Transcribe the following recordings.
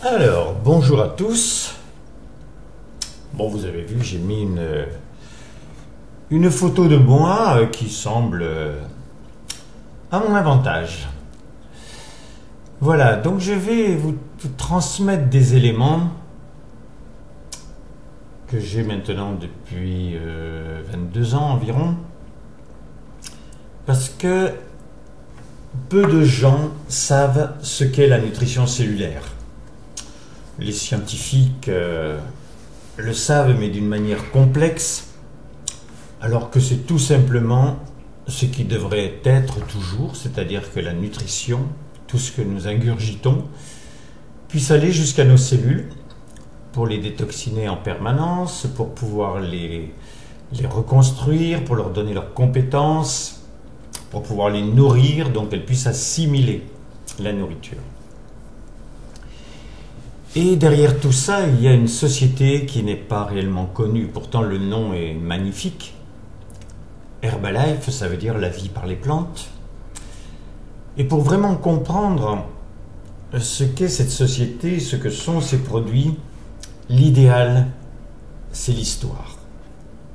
Alors, bonjour à tous. Bon, vous avez vu, j'ai mis une photo de moi qui semble à mon avantage. Voilà, donc je vais vous transmettre des éléments que j'ai maintenant depuis 22 ans environ, parce que peu de gens savent ce qu'est la nutrition cellulaire. Les scientifiques le savent, mais d'une manière complexe, alors que c'est tout simplement ce qui devrait être toujours, c'est-à-dire que la nutrition, tout ce que nous ingurgitons, puisse aller jusqu'à nos cellules pour les détoxiner en permanence, pour pouvoir les reconstruire, pour leur donner leurs compétences, pour pouvoir les nourrir, donc elles puissent assimiler la nourriture. Et derrière tout ça, il y a une société qui n'est pas réellement connue. Pourtant, le nom est magnifique. Herbalife, ça veut dire la vie par les plantes. Et pour vraiment comprendre ce qu'est cette société, ce que sont ces produits, l'idéal, c'est l'histoire.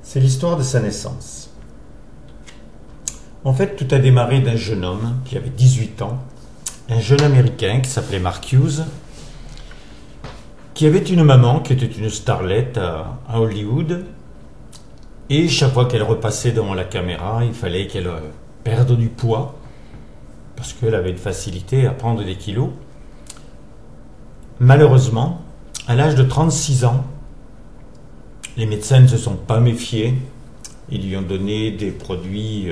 C'est l'histoire de sa naissance. En fait, tout a démarré d'un jeune homme qui avait 18 ans, un jeune Américain qui s'appelait Mark Hughes, qui avait une maman qui était une starlette à Hollywood, et chaque fois qu'elle repassait devant la caméra, il fallait qu'elle perde du poids, parce qu'elle avait une facilité à prendre des kilos. Malheureusement, à l'âge de 36 ans, les médecins ne se sont pas méfiés, ils lui ont donné des produits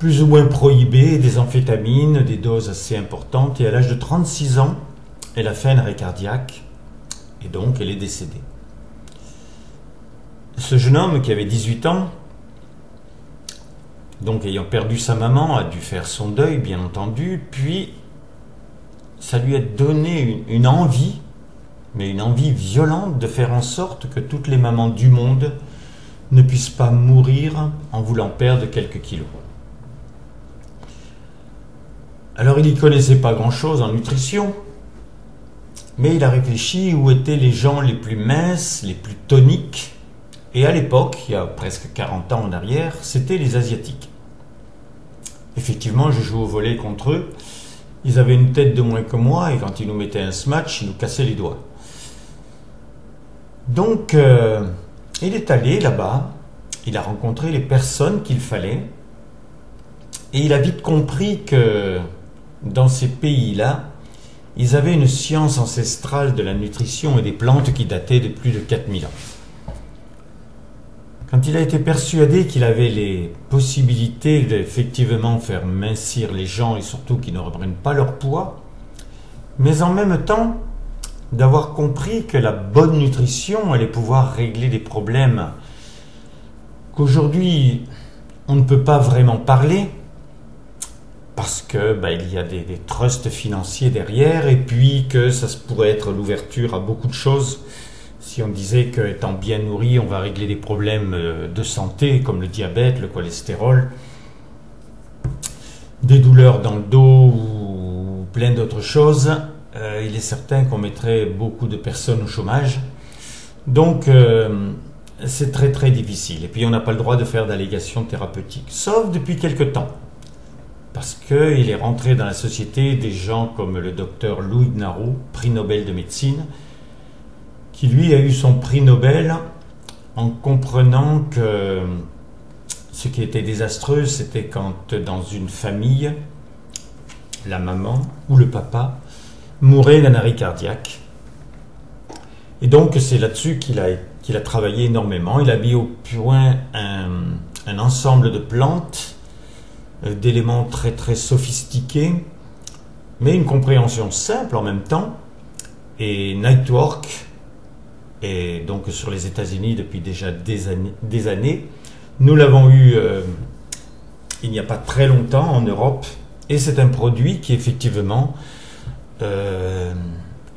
plus ou moins prohibés, des amphétamines, des doses assez importantes, et à l'âge de 36 ans, elle a fait un arrêt cardiaque et donc elle est décédée. Ce jeune homme qui avait 18 ans, donc ayant perdu sa maman, a dû faire son deuil bien entendu, puis ça lui a donné une envie, mais une envie violente de faire en sorte que toutes les mamans du monde ne puissent pas mourir en voulant perdre quelques kilos. Alors il n'y connaissait pas grand-chose en nutrition, mais il a réfléchi où étaient les gens les plus minces, les plus toniques. Et à l'époque, il y a presque 40 ans en arrière, c'était les Asiatiques. Effectivement, je joue au volley contre eux. Ils avaient une tête de moins que moi, et quand ils nous mettaient un smash, ils nous cassaient les doigts. Donc, il est allé là-bas, il a rencontré les personnes qu'il fallait, et il a vite compris que dans ces pays-là, ils avaient une science ancestrale de la nutrition et des plantes qui datait de plus de 4000 ans. Quand il a été persuadé qu'il avait les possibilités d'effectivement faire mincir les gens et surtout qu'ils ne reprennent pas leur poids, mais en même temps d'avoir compris que la bonne nutrition allait pouvoir régler des problèmes qu'aujourd'hui on ne peut pas vraiment parler, parce que il y a des trusts financiers derrière, et puis que ça pourrait être l'ouverture à beaucoup de choses. Si on disait qu'étant bien nourri, on va régler des problèmes de santé, comme le diabète, le cholestérol, des douleurs dans le dos ou plein d'autres choses, il est certain qu'on mettrait beaucoup de personnes au chômage. Donc, c'est très très difficile. Et puis, on n'a pas le droit de faire d'allégations thérapeutiques, sauf depuis quelque temps. Parce qu'il est rentré dans la société des gens comme le docteur Louis Naroux, prix Nobel de médecine, qui lui a eu son prix Nobel en comprenant que ce qui était désastreux, c'était quand dans une famille, la maman ou le papa mourait d'un arrêt cardiaque. Et donc c'est là-dessus qu'il a travaillé énormément. Il a mis au point un ensemble de plantes, d'éléments très très sophistiqués, mais une compréhension simple en même temps. Et Nightwork est donc sur les États-Unis depuis déjà des années. Nous l'avons eu il n'y a pas très longtemps en Europe, et c'est un produit qui effectivement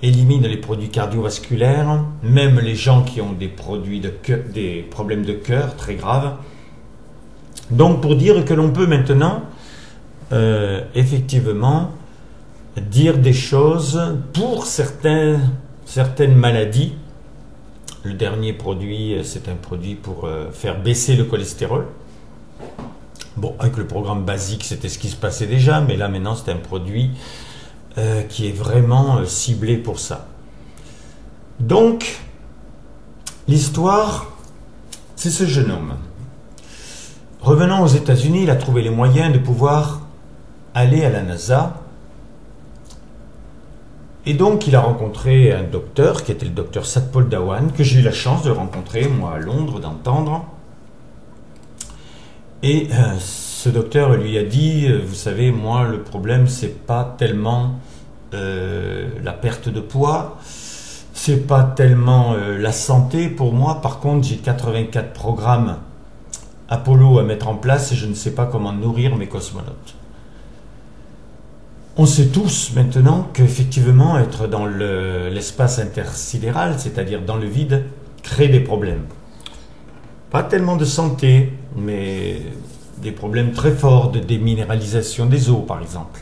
élimine les produits cardiovasculaires, même les gens qui ont des problèmes de cœur très graves. Donc pour dire que l'on peut maintenant effectivement dire des choses pour certaines maladies. Le dernier produit, c'est un produit pour faire baisser le cholestérol. Bon, avec le programme basique, c'était ce qui se passait déjà, mais là maintenant, c'est un produit qui est vraiment ciblé pour ça. Donc, l'histoire, c'est ce jeune homme. Revenant aux États-Unis, il a trouvé les moyens de pouvoir aller à la NASA. Et donc, il a rencontré un docteur, qui était le docteur Satpal Dhawan, que j'ai eu la chance de rencontrer, moi, à Londres, d'entendre. Et ce docteur lui a dit, vous savez, moi, le problème, c'est pas tellement la perte de poids, c'est pas tellement la santé pour moi. Par contre, j'ai 84 programmes Apollo à mettre en place et je ne sais pas comment nourrir mes cosmonautes. On sait tous maintenant qu'effectivement, être dans l'espace intersidéral, c'est-à-dire dans le vide, crée des problèmes. Pas tellement de santé, mais des problèmes très forts de déminéralisation des eaux, par exemple.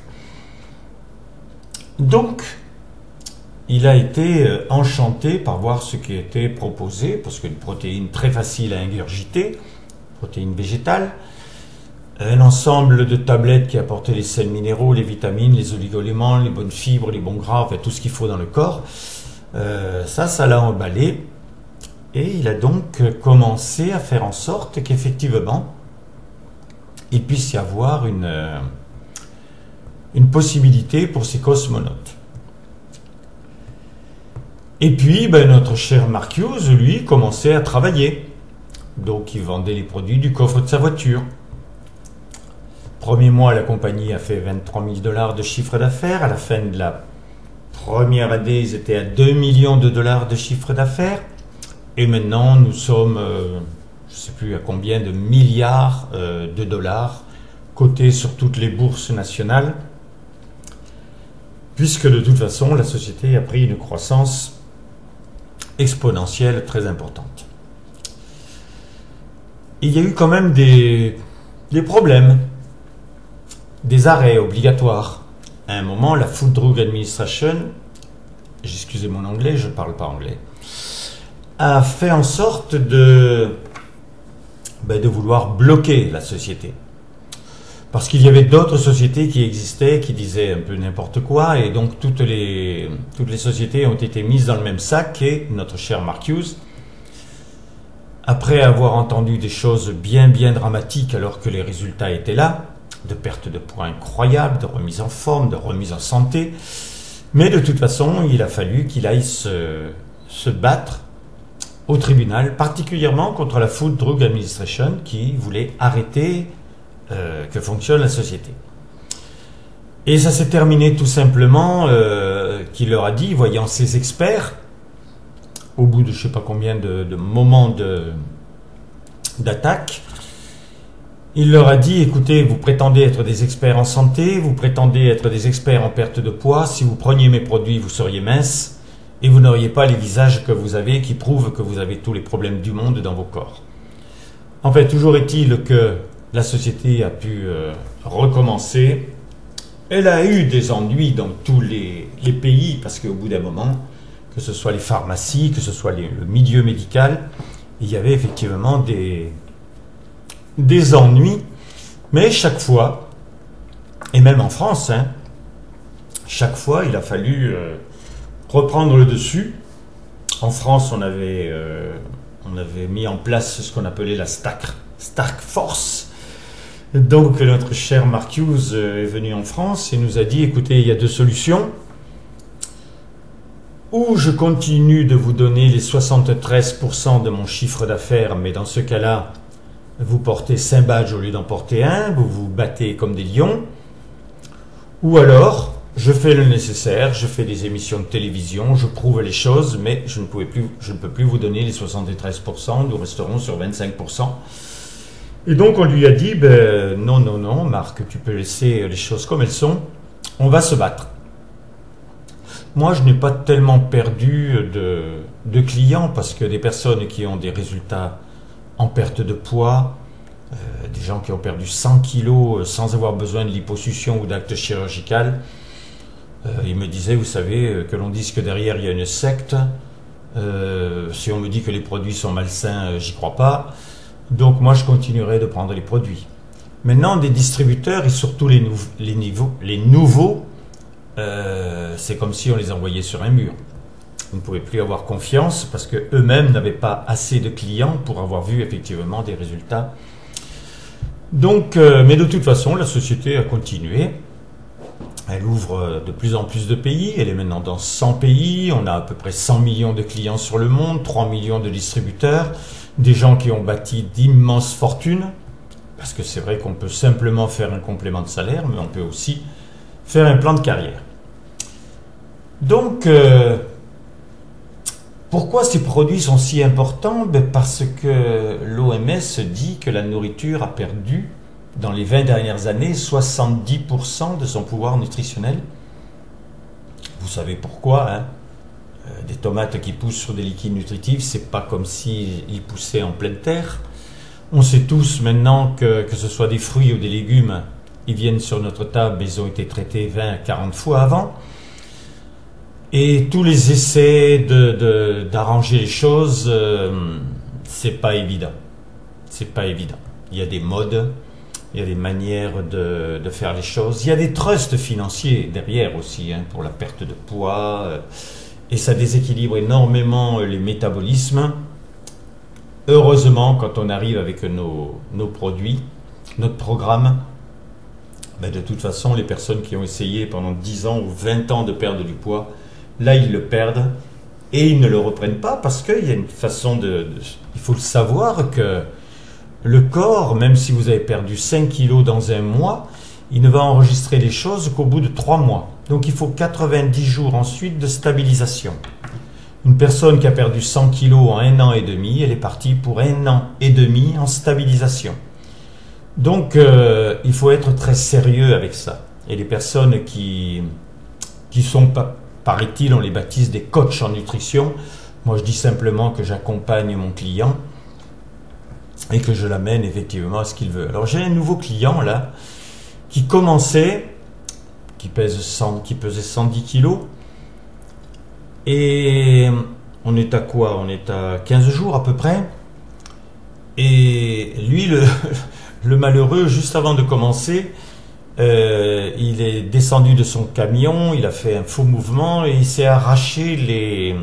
Donc, il a été enchanté par voir ce qui était proposé, parce qu'une protéine très facile à ingurgiter, protéine végétale, un ensemble de tablettes qui apportaient les sels minéraux, les vitamines, les oligoéléments, les bonnes fibres, les bons gras, enfin tout ce qu'il faut dans le corps. Ça l'a emballé. Et il a donc commencé à faire en sorte qu'effectivement, il puisse y avoir une possibilité pour ces cosmonautes. Et puis, notre cher Mark Hughes, lui, commençait à travailler. Donc, il vendait les produits du coffre de sa voiture. Premier mois, la compagnie a fait 23 000 $ de chiffre d'affaires. À la fin de la première année, ils étaient à 2 millions de dollars de chiffre d'affaires. Et maintenant, nous sommes, je ne sais plus à combien de milliards de dollars cotés sur toutes les bourses nationales, puisque de toute façon, la société a pris une croissance exponentielle très importante. Il y a eu quand même des problèmes, des arrêts obligatoires. À un moment, la Food Drug Administration, excusez mon anglais, je ne parle pas anglais, a fait en sorte de vouloir bloquer la société. Parce qu'il y avait d'autres sociétés qui existaient, qui disaient un peu n'importe quoi, et donc toutes les sociétés ont été mises dans le même sac, et notre cher Mark Hughes, après avoir entendu des choses bien dramatiques alors que les résultats étaient là, de perte de poids incroyable, de remise en forme, de remise en santé, mais de toute façon, il a fallu qu'il aille se battre au tribunal, particulièrement contre la Food Drug Administration qui voulait arrêter que fonctionne la société. Et ça s'est terminé tout simplement qu'il leur a dit, voyant ses experts, au bout de je ne sais pas combien de moments d'attaque, il leur a dit, écoutez, vous prétendez être des experts en santé, vous prétendez être des experts en perte de poids, si vous preniez mes produits, vous seriez mince, et vous n'auriez pas les visages que vous avez qui prouvent que vous avez tous les problèmes du monde dans vos corps. En fait, toujours est-il que la société a pu recommencer. Elle a eu des ennuis dans tous les pays, parce qu'au bout d'un moment, que ce soit les pharmacies, que ce soit le milieu médical, il y avait effectivement des ennuis, mais chaque fois, et même en France, chaque fois il a fallu reprendre le dessus. En France, on avait mis en place ce qu'on appelait la Stark Force. Donc notre cher Mark Hughes est venu en France et nous a dit, écoutez, il y a deux solutions. Ou je continue de vous donner les 73% de mon chiffre d'affaires, mais dans ce cas-là, vous portez 5 badges au lieu d'en porter un, vous vous battez comme des lions. Ou alors, je fais le nécessaire, je fais des émissions de télévision, je prouve les choses, mais je ne peux plus vous donner les 73%, nous resterons sur 25%. Et donc on lui a dit, non, Marc, tu peux laisser les choses comme elles sont, on va se battre. Moi, je n'ai pas tellement perdu de clients, parce que des personnes qui ont des résultats en perte de poids, des gens qui ont perdu 100 kilos sans avoir besoin de liposuction ou d'acte chirurgical, Il me disait, vous savez, que l'on dise que derrière il y a une secte. Si on me dit que les produits sont malsains, j'y crois pas. Donc moi je continuerai de prendre les produits. Maintenant, des distributeurs et surtout les nouveaux, c'est comme si on les envoyait sur un mur. Vous ne pouvez plus avoir confiance parce qu'eux-mêmes n'avaient pas assez de clients pour avoir vu effectivement des résultats. Donc, mais de toute façon, la société a continué. Elle ouvre de plus en plus de pays. Elle est maintenant dans 100 pays. On a à peu près 100 millions de clients sur le monde, 3 millions de distributeurs, des gens qui ont bâti d'immenses fortunes. Parce que c'est vrai qu'on peut simplement faire un complément de salaire, mais on peut aussi faire un plan de carrière. Donc, pourquoi ces produits sont si importants? Parce que l'OMS dit que la nourriture a perdu, dans les 20 dernières années, 70% de son pouvoir nutritionnel. Vous savez pourquoi, hein? Des tomates qui poussent sur des liquides nutritifs, c'est pas comme s'ils poussaient en pleine terre. On sait tous maintenant que ce soit des fruits ou des légumes, ils viennent sur notre table, mais ils ont été traités 20 à 40 fois avant. Et tous les essais d'arranger les choses, c'est pas évident. C'est pas évident. Il y a des modes, il y a des manières de faire les choses. Il y a des trusts financiers derrière aussi, hein, pour la perte de poids. Et ça déséquilibre énormément les métabolismes. Heureusement, quand on arrive avec nos produits, notre programme, de toute façon, les personnes qui ont essayé pendant 10 ans ou 20 ans de perdre du poids, là, ils le perdent et ils ne le reprennent pas parce qu'il y a une façon il faut le savoir que le corps, même si vous avez perdu 5 kilos dans un mois, il ne va enregistrer les choses qu'au bout de 3 mois. Donc, il faut 90 jours ensuite de stabilisation. Une personne qui a perdu 100 kilos en 1 an et demi, elle est partie pour 1 an et demi en stabilisation. Donc, il faut être très sérieux avec ça. Et les personnes qui sont pas, paraît-il, on les baptise des coachs en nutrition. Moi, je dis simplement que j'accompagne mon client et que je l'amène effectivement à ce qu'il veut. Alors, j'ai un nouveau client là qui commençait, qui pesait 110 kilos. Et on est à quoi? On est à 15 jours à peu près. Et lui, le malheureux, juste avant de commencer, il est descendu de son camion, il a fait un faux mouvement et il s'est arraché les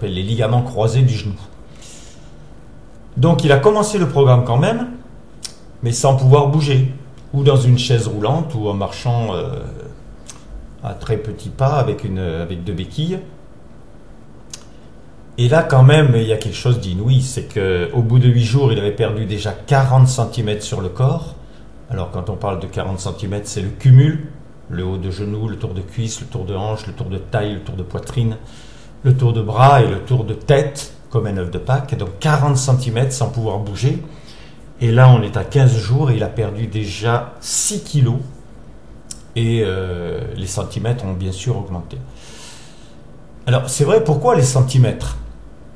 ligaments croisés du genou. Donc il a commencé le programme quand même, mais sans pouvoir bouger, ou dans une chaise roulante, ou en marchant à très petits pas avec 2 béquilles. Et là quand même, il y a quelque chose d'inouï, c'est qu'au bout de 8 jours, il avait perdu déjà 40 cm sur le corps. Alors quand on parle de 40 cm, c'est le cumul, le haut de genou, le tour de cuisse, le tour de hanche, le tour de taille, le tour de poitrine, le tour de bras et le tour de tête, comme un œuf de Pâques. Donc 40 cm sans pouvoir bouger. Et là, on est à 15 jours et il a perdu déjà 6 kilos. Et les centimètres ont bien sûr augmenté. Alors, c'est vrai, pourquoi les centimètres?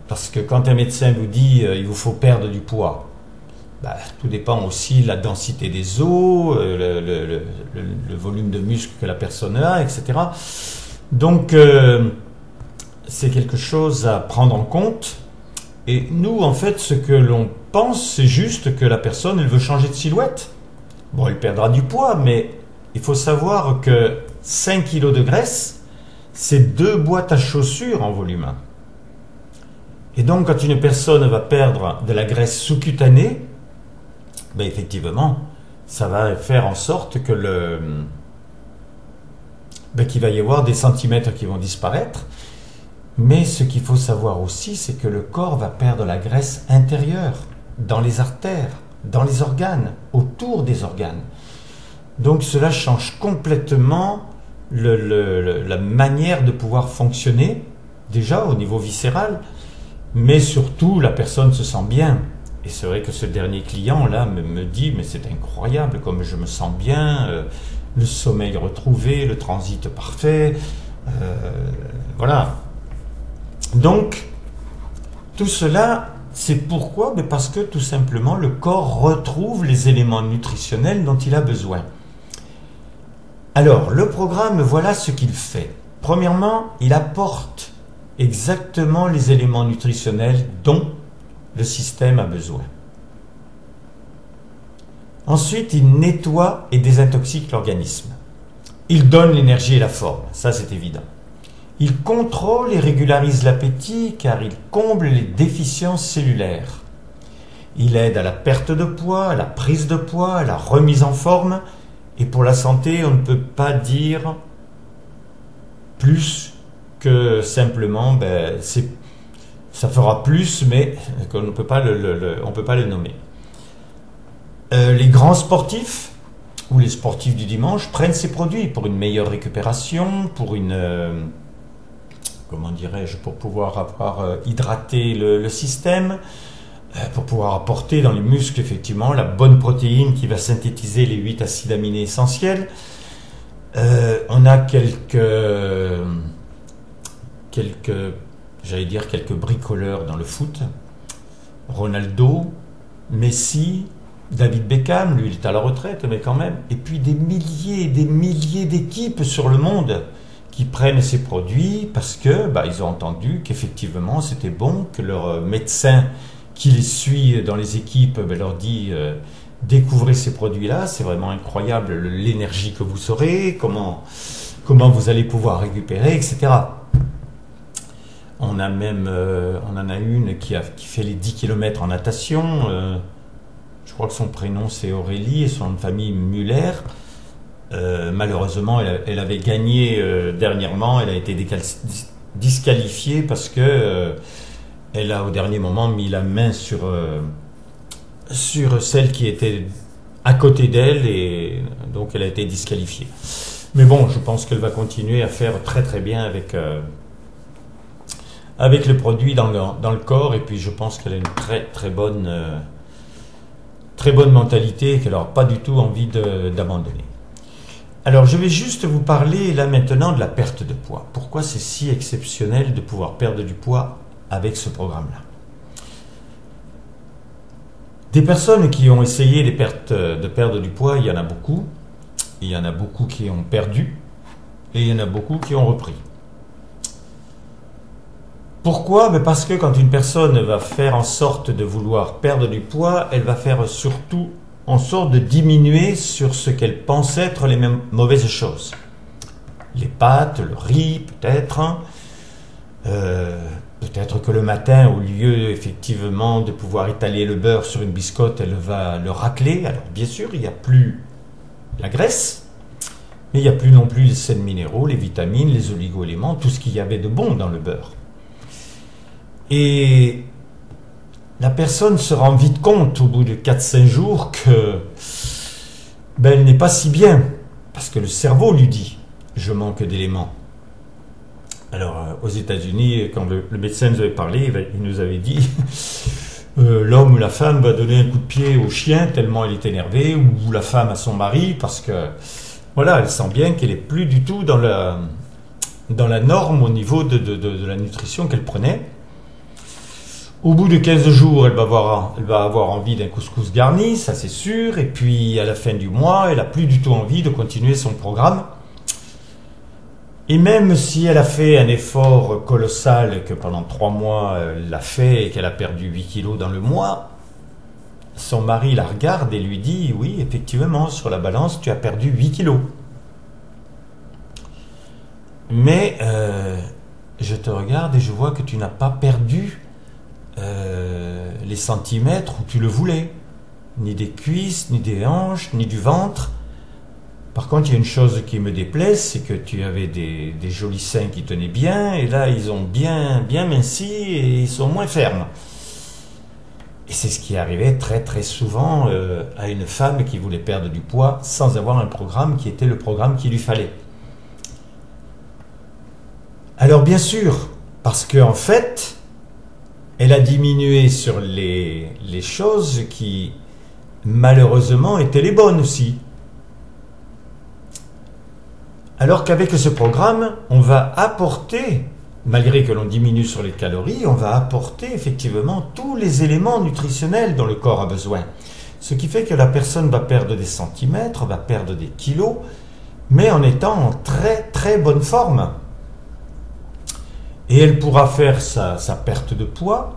Parce que quand un médecin vous dit il vous faut perdre du poids, tout dépend aussi de la densité des os, le volume de muscle que la personne a, etc. Donc, c'est quelque chose à prendre en compte. Et nous, en fait, ce que l'on pense, c'est juste que la personne, elle veut changer de silhouette. Bon, elle perdra du poids, mais il faut savoir que 5 kg de graisse, c'est 2 boîtes à chaussures en volume. Et donc, quand une personne va perdre de la graisse sous-cutanée, effectivement, ça va faire en sorte que qu'il va y avoir des centimètres qui vont disparaître. Mais ce qu'il faut savoir aussi, c'est que le corps va perdre la graisse intérieure, dans les artères, dans les organes, autour des organes. Donc cela change complètement la manière de pouvoir fonctionner, déjà au niveau viscéral, mais surtout la personne se sent bien. Et c'est vrai que ce dernier client-là me dit, mais c'est incroyable comme je me sens bien, le sommeil retrouvé, le transit parfait, voilà. Donc, tout cela, c'est pourquoi? Parce que tout simplement, le corps retrouve les éléments nutritionnels dont il a besoin. Alors, le programme, voilà ce qu'il fait. Premièrement, il apporte exactement les éléments nutritionnels dont le système a besoin. Ensuite, il nettoie et désintoxique l'organisme. Il donne l'énergie et la forme, ça c'est évident. Il contrôle et régularise l'appétit car il comble les déficiences cellulaires. Il aide à la perte de poids, à la prise de poids, à la remise en forme. Et pour la santé, on ne peut pas dire plus que simplement, ça fera plus, mais qu'on ne peut pas on peut pas le nommer. Les grands sportifs ou les sportifs du dimanche prennent ces produits pour une meilleure récupération, pour une, comment dirais-je, pour pouvoir avoir hydraté le système, pour pouvoir apporter dans les muscles effectivement la bonne protéine qui va synthétiser les 8 acides aminés essentiels. On a quelques bricoleurs dans le foot. Ronaldo, Messi, David Beckham, lui il est à la retraite mais quand même, et puis des milliers et des milliers d'équipes sur le monde qui prennent ces produits parce que ils ont entendu qu'effectivement c'était bon, que leur médecin qui les suit dans les équipes leur dit découvrez ces produits-là, c'est vraiment incroyable l'énergie que vous aurez, comment vous allez pouvoir récupérer, etc. On en a une qui fait les 10 km en natation, je crois que son prénom c'est Aurélie et son nom de famille Muller. Malheureusement, elle avait gagné dernièrement, elle a été disqualifiée parce que elle a au dernier moment mis la main sur celle qui était à côté d'elle et donc elle a été disqualifiée. Mais bon, je pense qu'elle va continuer à faire très très bien avec le produit dans le corps et puis je pense qu'elle a une très très bonne mentalité et qu'elle n'aura pas du tout envie d'abandonner. Alors je vais juste vous parler là maintenant de la perte de poids. Pourquoi c'est si exceptionnel de pouvoir perdre du poids avec ce programme-là? Des personnes qui ont essayé de perdre du poids, il y en a beaucoup. Il y en a beaucoup qui ont perdu et il y en a beaucoup qui ont repris. Pourquoi? Parce que quand une personne va faire en sorte de vouloir perdre du poids, elle va faire surtout en sorte de diminuer sur ce qu'elle pense être les mêmes mauvaises choses. Les pâtes, le riz, peut-être. Peut-être que le matin, au lieu effectivement de pouvoir étaler le beurre sur une biscotte, elle va le racler. Alors bien sûr, il n'y a plus la graisse, mais il n'y a plus non plus les sels minéraux, les vitamines, les oligo-éléments, tout ce qu'il y avait de bon dans le beurre. Et la personne se rend vite compte au bout de 4-5 jours que elle n'est pas si bien, parce que le cerveau lui dit « je manque d'éléments ». Alors aux États-Unis, quand le médecin nous avait parlé, il nous avait dit l'homme ou la femme va donner un coup de pied au chien tellement elle est énervée, ou la femme à son mari, parce que voilà, elle sent bien qu'elle n'est plus du tout dans la norme au niveau de la nutrition qu'elle prenait. Au bout de 15 jours, elle va avoir envie d'un couscous garni, ça c'est sûr. Et puis à la fin du mois, elle n'a plus du tout envie de continuer son programme. Et même si elle a fait un effort colossal, que pendant 3 mois elle l'a fait et qu'elle a perdu 8 kilos dans le mois, son mari la regarde et lui dit « oui, effectivement, sur la balance, tu as perdu 8 kilos. Mais je te regarde et je vois que tu n'as pas perdu les centimètres où tu le voulais, ni des cuisses, ni des hanches, ni du ventre. Par contre, il y a une chose qui me déplaise, c'est que tu avais des jolis seins qui tenaient bien, et là, ils ont bien minci et ils sont moins fermes. » Et c'est ce qui arrivait très très souvent à une femme qui voulait perdre du poids sans avoir un programme qui était le programme qu'il lui fallait. Alors bien sûr, parce qu'en fait, elle a diminué sur les choses qui, malheureusement, étaient les bonnes aussi. Alors qu'avec ce programme, on va apporter, malgré que l'on diminue sur les calories, on va apporter effectivement tous les éléments nutritionnels dont le corps a besoin. Ce qui fait que la personne va perdre des centimètres, va perdre des kilos, mais en étant en très très bonne forme. Et elle pourra faire sa perte de poids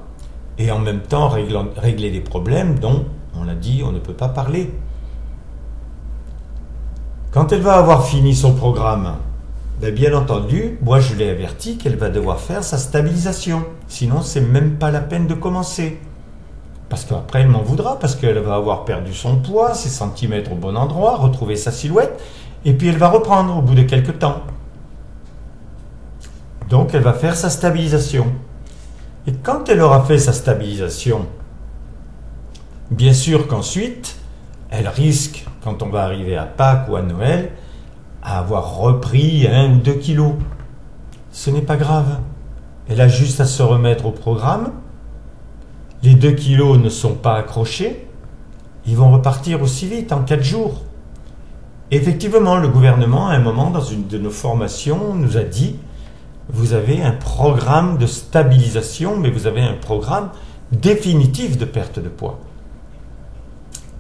et en même temps régler des problèmes dont, on l'a dit, on ne peut pas parler. Quand elle va avoir fini son programme, bien entendu, moi je l'ai averti qu'elle va devoir faire sa stabilisation. Sinon, c'est même pas la peine de commencer. Parce qu'après, elle m'en voudra, parce qu'elle va avoir perdu son poids, ses centimètres au bon endroit, retrouver sa silhouette, et puis elle va reprendre au bout de quelques temps. Donc, elle va faire sa stabilisation. Et quand elle aura fait sa stabilisation, bien sûr qu'ensuite, elle risque, quand on va arriver à Pâques ou à Noël, à avoir repris 1 ou 2 kilos. Ce n'est pas grave. Elle a juste à se remettre au programme. Les 2 kilos ne sont pas accrochés. Ils vont repartir aussi vite, en 4 jours. Effectivement, le gouvernement, à un moment, dans une de nos formations, nous a dit « Vous avez un programme de stabilisation, mais vous avez un programme définitif de perte de poids. »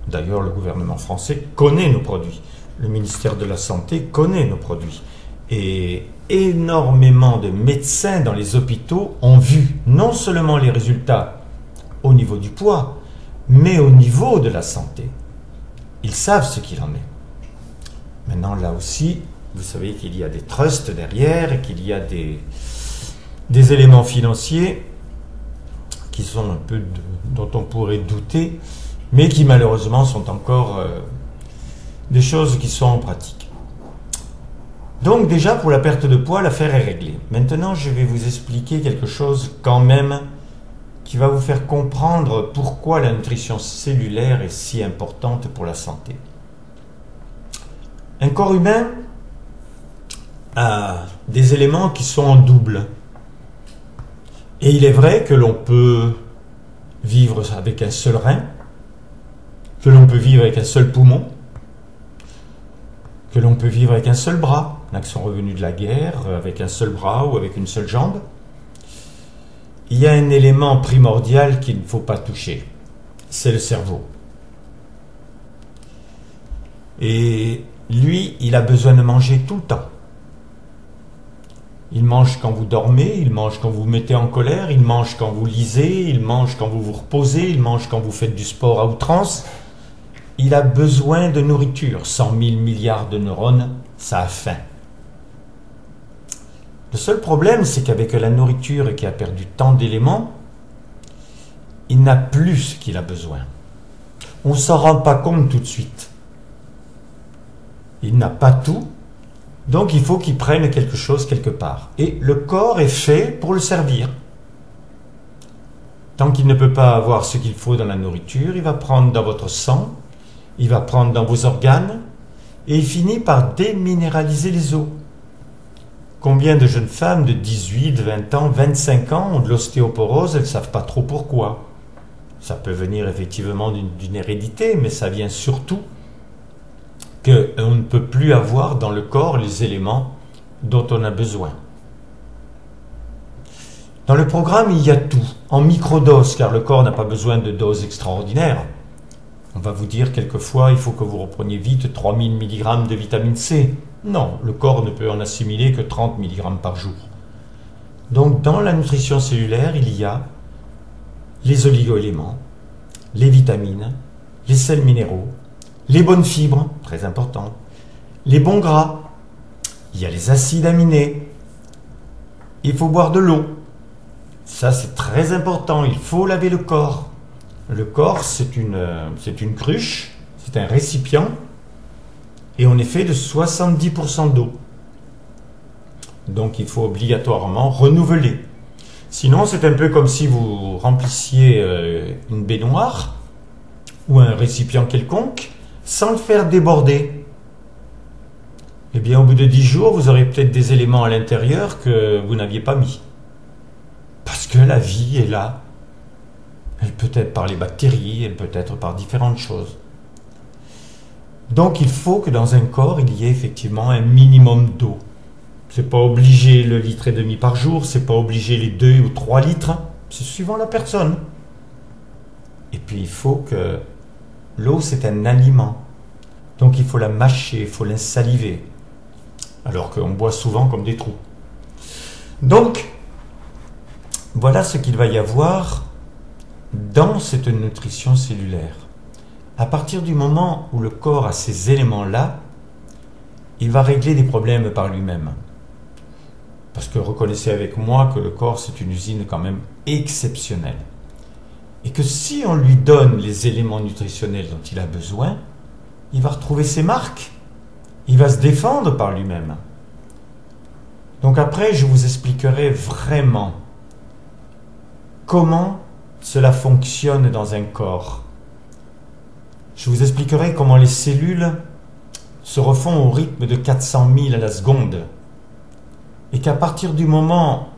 D'ailleurs, le gouvernement français connaît nos produits. Le ministère de la Santé connaît nos produits. Et énormément de médecins dans les hôpitaux ont vu non seulement les résultats au niveau du poids, mais au niveau de la santé. Ils savent ce qu'il en est. Maintenant, là aussi, vous savez qu'il y a des trusts derrière et qu'il y a des éléments financiers qui sont un peu dont on pourrait douter, mais qui malheureusement sont encore des choses qui sont en pratique. Donc déjà, pour la perte de poids, l'affaire est réglée. Maintenant, je vais vous expliquer quelque chose quand même qui va vous faire comprendre pourquoi la nutrition cellulaire est si importante pour la santé. Un corps humain a des éléments qui sont en double. Et il est vrai que l'on peut vivre avec un seul rein, que l'on peut vivre avec un seul poumon, que l'on peut vivre avec un seul bras, là qui sont revenus de la guerre, avec un seul bras ou avec une seule jambe. Il y a un élément primordial qu'il ne faut pas toucher, c'est le cerveau. Et lui, il a besoin de manger tout le temps. Il mange quand vous dormez, il mange quand vous vous mettez en colère, il mange quand vous lisez, il mange quand vous vous reposez, il mange quand vous faites du sport à outrance. Il a besoin de nourriture. 100 000 milliards de neurones, ça a faim. Le seul problème, c'est qu'avec la nourriture et qui a perdu tant d'éléments, il n'a plus ce qu'il a besoin. On ne s'en rend pas compte tout de suite. Il n'a pas tout, donc il faut qu'il prenne quelque chose quelque part. Et le corps est fait pour le servir. Tant qu'il ne peut pas avoir ce qu'il faut dans la nourriture, il va prendre dans votre sang, il va prendre dans vos organes, et il finit par déminéraliser les os. Combien de jeunes femmes de 18, 20 ans, 25 ans ont de l'ostéoporose, elles ne savent pas trop pourquoi. Ça peut venir effectivement d'une hérédité, mais ça vient surtout qu'on ne peut plus avoir dans le corps les éléments dont on a besoin. Dans le programme, il y a tout, en microdose, car le corps n'a pas besoin de doses extraordinaires. On va vous dire quelquefois, il faut que vous repreniez vite 3000 mg de vitamine C. Non, le corps ne peut en assimiler que 30 mg par jour. Donc dans la nutrition cellulaire, il y a les oligo-éléments, les vitamines, les sels minéraux, les bonnes fibres, très important, les bons gras, il y a les acides aminés, il faut boire de l'eau. Ça c'est très important, il faut laver le corps. Le corps c'est une cruche, c'est un récipient, et on est fait de 70% d'eau. Donc il faut obligatoirement renouveler. Sinon c'est un peu comme si vous remplissiez une baignoire ou un récipient quelconque sans le faire déborder. Eh bien au bout de 10 jours, vous aurez peut-être des éléments à l'intérieur que vous n'aviez pas mis. Parce que la vie est là. Elle peut être par les bactéries, elle peut être par différentes choses. Donc il faut que dans un corps, il y ait effectivement un minimum d'eau. C'est pas obligé le litre et demi par jour, c'est pas obligé les 2 ou 3 litres, c'est suivant la personne. Et puis il faut que l'eau c'est un aliment. Donc il faut la mâcher, il faut la saliver. alors qu'on boit souvent comme des trous. Donc, voilà ce qu'il va y avoir dans cette nutrition cellulaire. À partir du moment où le corps a ces éléments-là, il va régler des problèmes par lui-même. Parce que reconnaissez avec moi que le corps, c'est une usine quand même exceptionnelle. Et que si on lui donne les éléments nutritionnels dont il a besoin, il va retrouver ses marques. Il va se défendre par lui-même. Donc après, je vous expliquerai vraiment comment cela fonctionne dans un corps. Je vous expliquerai comment les cellules se refont au rythme de 400 000 à la seconde. Et qu'à partir du moment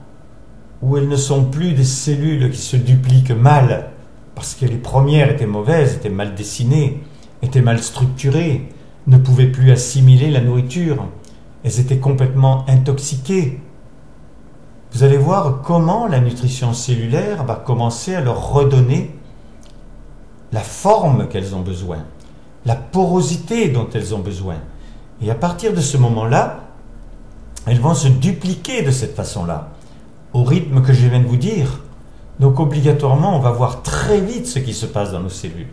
où elles ne sont plus des cellules qui se dupliquent mal, parce que les premières étaient mauvaises, étaient mal dessinées, étaient mal structurées, ne pouvaient plus assimiler la nourriture, elles étaient complètement intoxiquées. Vous allez voir comment la nutrition cellulaire va commencer à leur redonner la forme qu'elles ont besoin, la porosité dont elles ont besoin. Et à partir de ce moment-là, elles vont se dupliquer de cette façon-là, au rythme que je viens de vous dire. Donc obligatoirement, on va voir très vite ce qui se passe dans nos cellules.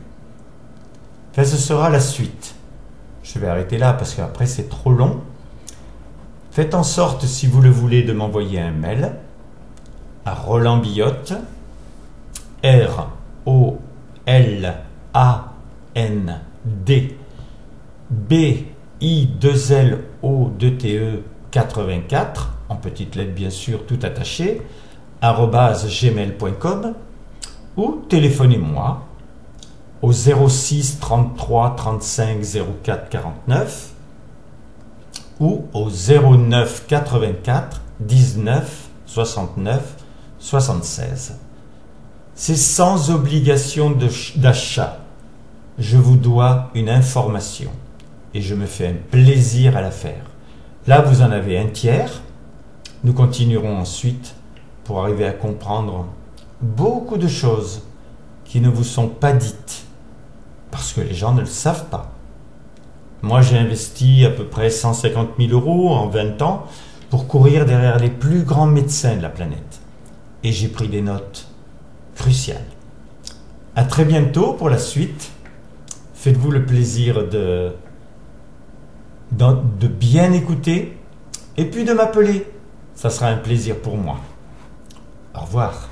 Enfin, ce sera la suite. Je vais arrêter là parce qu'après c'est trop long. Faites en sorte, si vous le voulez, de m'envoyer un mail à Roland Billotte, ROLAND BI2LODTE 84, en petites lettres bien sûr, tout attaché, @gmail.com, ou téléphonez-moi au 06 33 35 04 49 ou au 09 84 19 69 76. C'est sans obligation d'achat. Je vous dois une information et je me fais un plaisir à la faire. Là, vous en avez un tiers. Nous continuerons ensuite pour arriver à comprendre beaucoup de choses qui ne vous sont pas dites parce que les gens ne le savent pas. Moi, j'ai investi à peu près 150 000 € en 20 ans pour courir derrière les plus grands médecins de la planète. Et j'ai pris des notes cruciales. À très bientôt pour la suite. Faites-vous le plaisir de bien écouter et puis de m'appeler. Ça sera un plaisir pour moi. Au revoir.